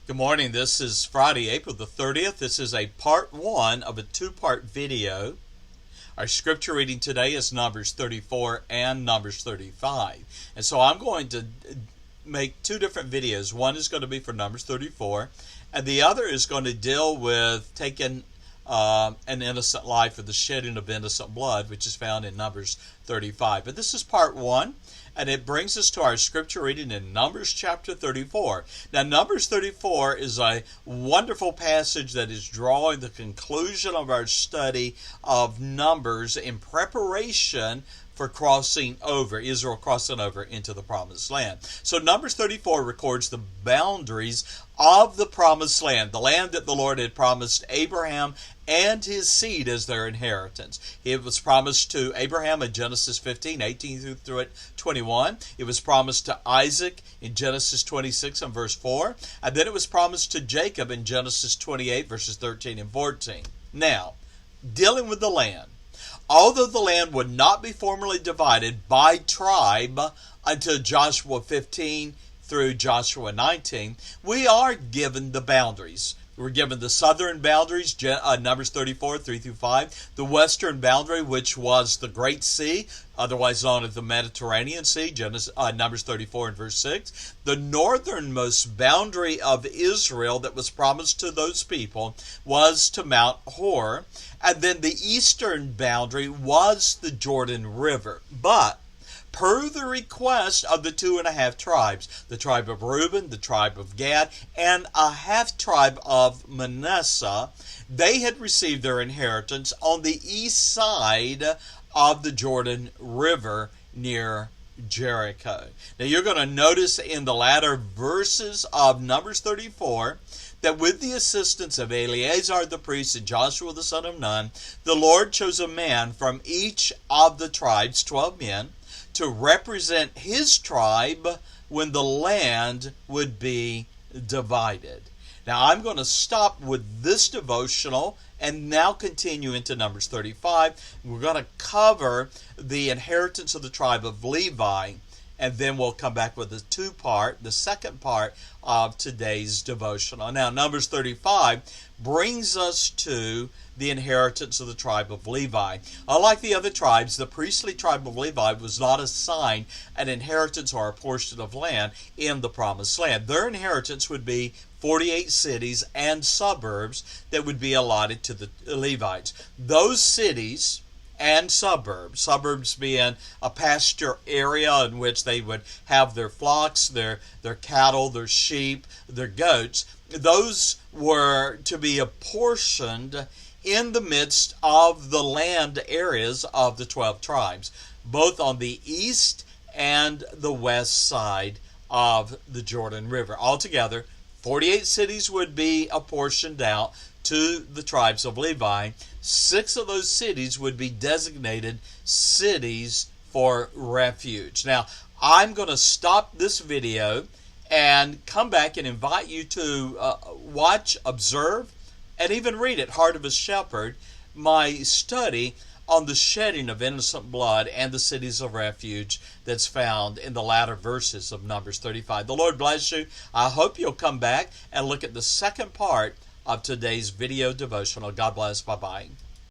Good morning. This is Friday, April the 30th. This is a part one of a two-part video. Our scripture reading today is Numbers 34 and Numbers 35. And so I'm going to make two different videos. One is going to be for Numbers 34, and the other is going to deal with taking an innocent life or the shedding of innocent blood, which is found in Numbers 35. But this is part one, and it brings us to our scripture reading in Numbers chapter 34. Now, Numbers 34 is a wonderful passage that is drawing the conclusion of our study of Numbers in preparation for Israel crossing over into the Promised Land. So Numbers 34 records the boundaries of the Promised Land, the land that the Lord had promised Abraham and his seed as their inheritance. It was promised to Abraham in Genesis 15, 18 through 21. It was promised to Isaac in Genesis 26 and verse 4. And then it was promised to Jacob in Genesis 28, verses 13 and 14. Now, dealing with the land. Although the land would not be formally divided by tribe until Joshua 15 through Joshua 19, we are given the boundaries. We're given the southern boundaries, Numbers 34, 3 through 5. The western boundary, which was the Great Sea, otherwise known as the Mediterranean Sea, Numbers 34 and verse 6. The northernmost boundary of Israel that was promised to those people was to Mount Hor. And then the eastern boundary was the Jordan River. But per the request of the 2.5 tribes, the tribe of Reuben, the tribe of Gad, and a half tribe of Manasseh, they had received their inheritance on the east side of the Jordan River near Jericho. Now you're going to notice in the latter verses of Numbers 34 that with the assistance of Eleazar the priest and Joshua the son of Nun, the Lord chose a man from each of the tribes, 12 men, to represent his tribe when the land would be divided. Now I'm going to stop with this devotional and now continue into Numbers 35. We're going to cover the inheritance of the tribe of Levi, and then we'll come back with the second part of today's devotional. Now, Numbers 35 brings us to the inheritance of the tribe of Levi. Unlike the other tribes, the priestly tribe of Levi was not assigned an inheritance or a portion of land in the Promised Land. Their inheritance would be 48 cities and suburbs that would be allotted to the Levites. Those cities and suburbs being a pasture area in which they would have their flocks, their cattle, their sheep, their goats. Those were to be apportioned in the midst of the land areas of the 12 tribes, both on the east and the west side of the Jordan River. Altogether, 48 cities would be apportioned out to the tribes of Levi. 6 of those cities would be designated cities for refuge. Now, I'm going to stop this video and come back and invite you to watch, observe, and even read at Heart of a Shepherd, my study on the shedding of innocent blood and the cities of refuge that's found in the latter verses of Numbers 35. The Lord bless you. I hope you'll come back and look at the second part of today's video devotional. God bless. Bye-bye.